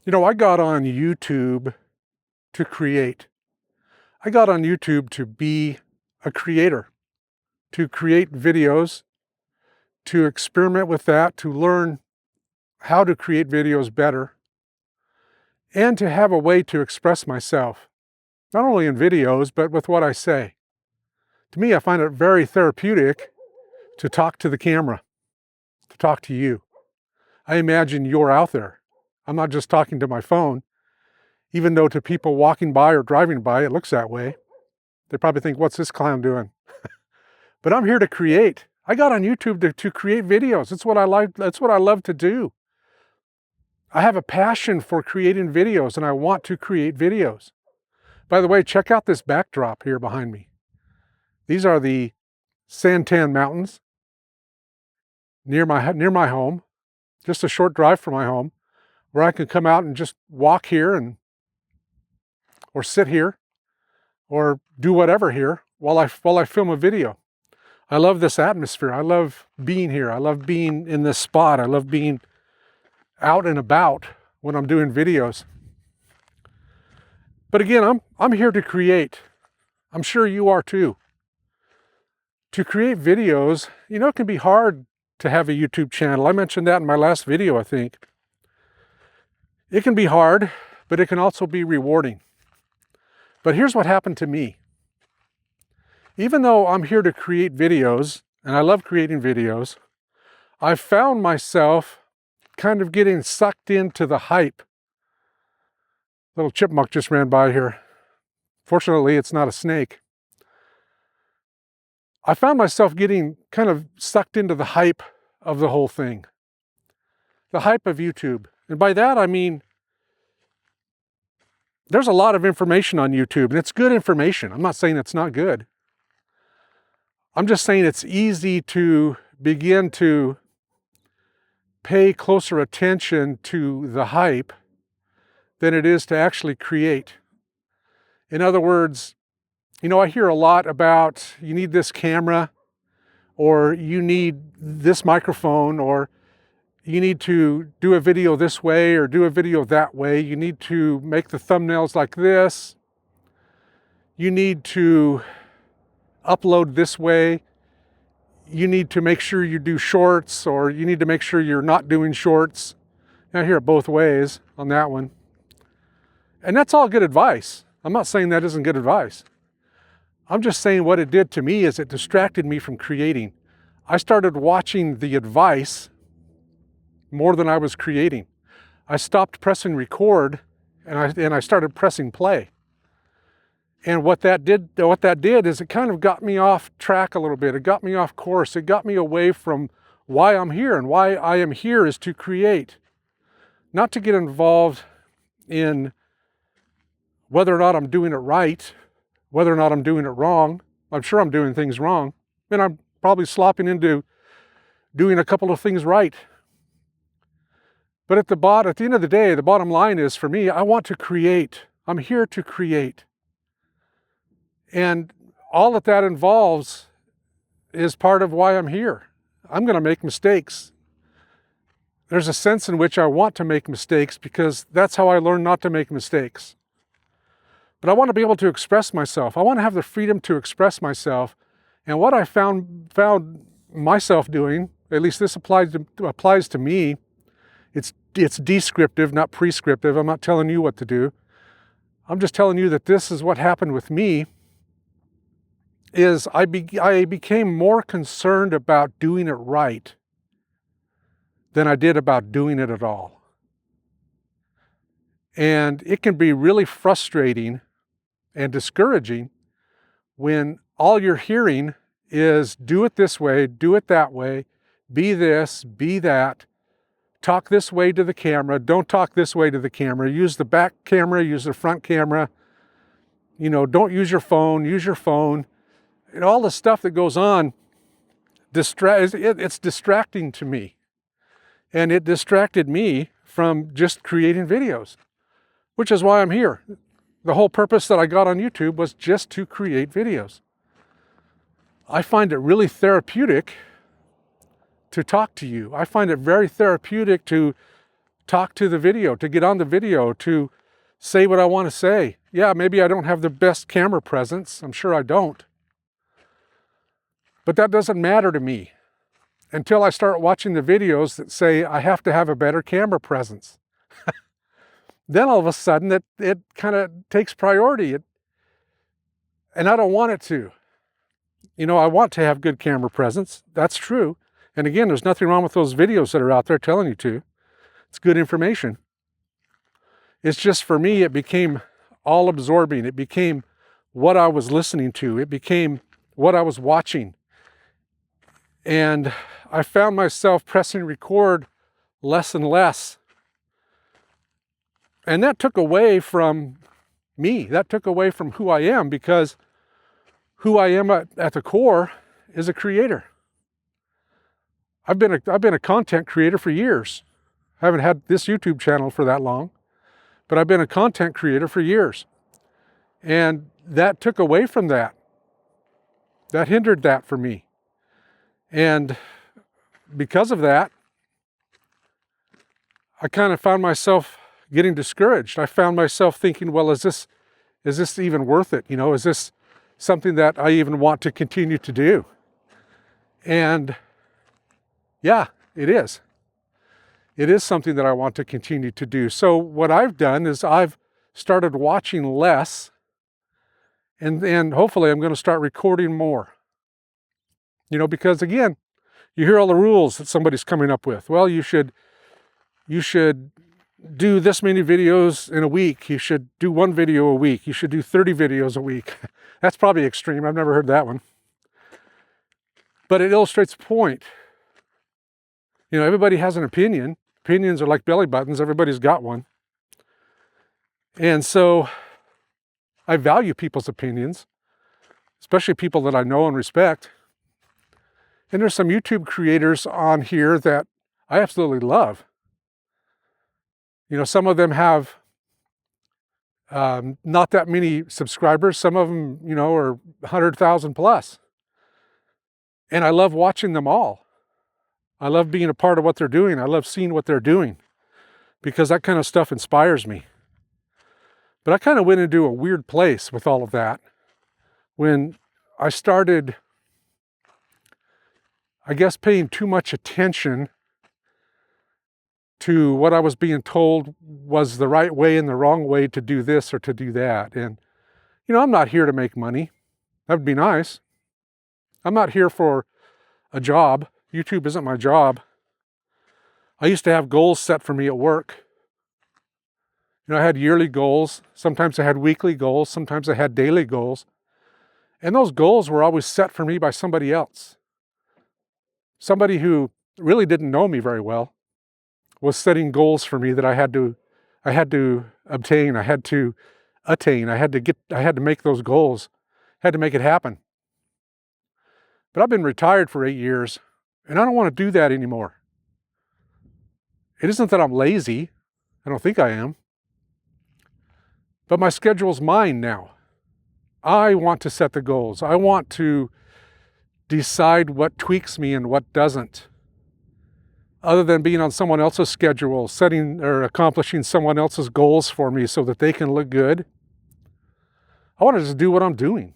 You know, I got on YouTube to create. I got on YouTube to be a creator, to create videos, to experiment with that, to learn how to create videos better, and to have a way to express myself, not only in videos, but with what I say. To me, I find it very therapeutic to talk to the camera, to talk to you. I imagine you're out there. I'm not just talking to my phone, even though to people walking by or driving by, it looks that way. They probably think, what's this clown doing? But I'm here to create. I got on YouTube to create videos. That's what I like. That's what I love to do. I have a passion for creating videos, and I want to create videos. By the way, check out this backdrop here behind me. These are the Santan Mountains near my home, just a short drive from my home, where I can come out and just walk here or sit here or do whatever here while I film a video. I love this atmosphere. I love being here. I love being in this spot. I love being out and about when I'm doing videos. But again, I'm here to create. I'm sure you are too. To create videos, you know, it can be hard to have a YouTube channel. I mentioned that in my last video, I think. It can be hard, but it can also be rewarding. But here's what happened to me. Even though I'm here to create videos, and I love creating videos, I found myself kind of getting sucked into the hype. Little chipmunk just ran by here. Fortunately, it's not a snake. I found myself getting kind of sucked into the hype of the whole thing. The hype of YouTube. And by that, I mean, there's a lot of information on YouTube, and it's good information. I'm not saying it's not good. I'm just saying it's easy to begin to pay closer attention to the hype than it is to actually create. In other words, you know, I hear a lot about you need this camera, or you need this microphone, or you need to do a video this way or do a video that way. You need to make the thumbnails like this. You need to upload this way. You need to make sure you do shorts, or you need to make sure you're not doing shorts. And I hear it both ways on that one. And that's all good advice. I'm not saying that isn't good advice. I'm just saying what it did to me is it distracted me from creating. I started watching the advice more than I was creating. I stopped pressing record and I started pressing play. And what that did is it kind of got me off track a little bit. It got me off course. It got me away from why I'm here. And why I am here is to create, not to get involved in whether or not I'm doing it right, whether or not I'm doing it wrong. I'm sure I'm doing things wrong, and I'm probably slopping into doing a couple of things right. But at the end of the day, the bottom line is, for me, I want to create. I'm here to create. And all that involves is part of why I'm here. I'm going to make mistakes. There's a sense in which I want to make mistakes because that's how I learn not to make mistakes. But I want to be able to express myself. I want to have the freedom to express myself. And what I found myself doing, at least this applies to me, it's descriptive, not prescriptive. I'm not telling you what to do. I'm just telling you that this is what happened with me, is I became more concerned about doing it right than I did about doing it at all. And it can be really frustrating and discouraging when all you're hearing is do it this way, do it that way, be this, be that, talk this way to the camera, don't talk this way to the camera, use the back camera, use the front camera, you know, don't use your phone, use your phone. And all the stuff that goes on, it's distracting to me. And it distracted me from just creating videos, which is why I'm here. The whole purpose that I got on YouTube was just to create videos. I find it really therapeutic to talk to you. I find it very therapeutic to talk to the video, to get on the video, to say what I want to say. Yeah, maybe I don't have the best camera presence. I'm sure I don't. But that doesn't matter to me until I start watching the videos that say I have to have a better camera presence. Then all of a sudden it kind of takes priority. And I don't want it to. You know, I want to have good camera presence. That's true. And again, there's nothing wrong with those videos that are out there telling you to. It's good information. It's just for me, it became all absorbing. It became what I was listening to. It became what I was watching. And I found myself pressing record less and less. And that took away from me. That took away from who I am, because who I am at the core is a creator. I've been a content creator for years. I haven't had this YouTube channel for that long, but I've been a content creator for years. And that took away from that. That hindered that for me. And because of that, I kind of found myself getting discouraged. I found myself thinking, well, is this even worth it? You know, is this something that I even want to continue to do? And yeah, it is. It is something that I want to continue to do. So what I've done is I've started watching less, and hopefully I'm going to start recording more. You know, because again, you hear all the rules that somebody's coming up with. Well, you should do this many videos in a week. You should do 1 video a week. You should do 30 videos a week. That's probably extreme. I've never heard that one. But it illustrates the point. You know, everybody has an opinion. Opinions are like belly buttons. Everybody's got one. And so I value people's opinions, especially people that I know and respect. And there's some YouTube creators on here that I absolutely love. You know, some of them have not that many subscribers. Some of them, you know, are 100,000 plus. And I love watching them all. I love being a part of what they're doing. I love seeing what they're doing, because that kind of stuff inspires me. But I kind of went into a weird place with all of that when I started, I guess, paying too much attention to what I was being told was the right way and the wrong way to do this or to do that. And, you know, I'm not here to make money. That would be nice. I'm not here for a job. YouTube isn't my job. I used to have goals set for me at work. You know, I had yearly goals. Sometimes I had weekly goals. Sometimes I had daily goals. And those goals were always set for me by somebody else. Somebody who really didn't know me very well was setting goals for me that I had to obtain, I had to attain, I had to make those goals, had to make it happen. But I've been retired for 8 years, and I don't want to do that anymore. It isn't that I'm lazy. I don't think I am. But my schedule's mine now. I want to set the goals. I want to decide what tweaks me and what doesn't. Other than being on someone else's schedule, setting or accomplishing someone else's goals for me so that they can look good. I want to just do what I'm doing.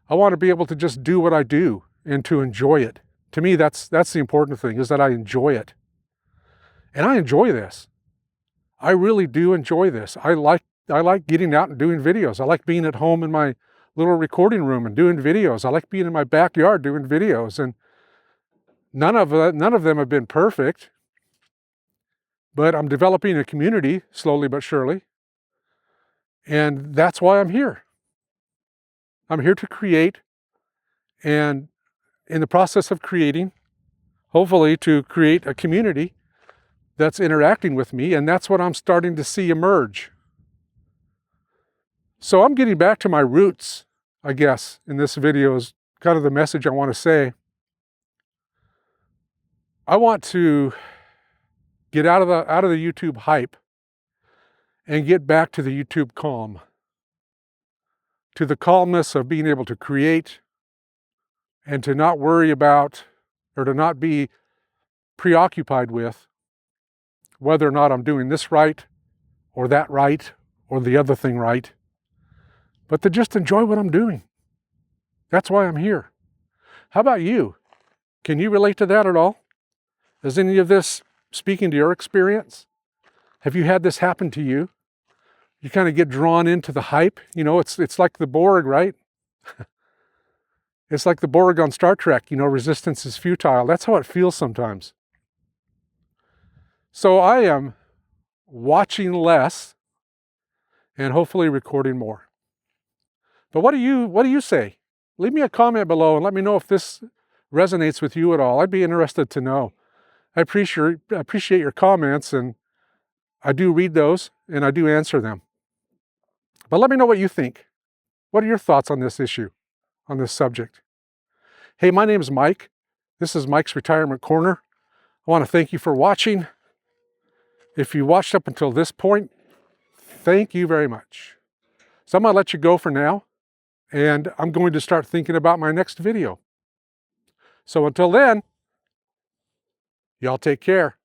I want to be able to just do what I do and to enjoy it. To me, that's the important thing, is that I enjoy it. And I enjoy this. I really do enjoy this. I like getting out and doing videos. I like being at home in my little recording room and doing videos. I like being in my backyard doing videos. And none of them have been perfect, but I'm developing a community slowly but surely. And that's why I'm here. I'm here to create, and in the process of creating, hopefully to create a community that's interacting with me, and that's what I'm starting to see emerge. So I'm getting back to my roots, I guess, in this video is kind of the message I want to say. I want to get out of the YouTube hype and get back to the YouTube calm, to the calmness of being able to create and to not worry about, or to not be preoccupied with whether or not I'm doing this right, or that right, or the other thing right, but to just enjoy what I'm doing. That's why I'm here. How about you? Can you relate to that at all? Is any of this speaking to your experience? Have you had this happen to you? You kind of get drawn into the hype. You know, it's like the Borg, right? It's like the Borg on Star Trek, you know, resistance is futile. That's how it feels sometimes. So I am watching less and hopefully recording more. But what do you say? Leave me a comment below and let me know if this resonates with you at all. I'd be interested to know. I appreciate your comments, and I do read those and I do answer them. But let me know what you think. What are your thoughts on this issue, on this subject? Hey, my name is Mike. This is Mike's Retirement Corner. I want to thank you for watching. If you watched up until this point, thank you very much. So I'm going to let you go for now, and I'm going to start thinking about my next video. So until then, y'all take care.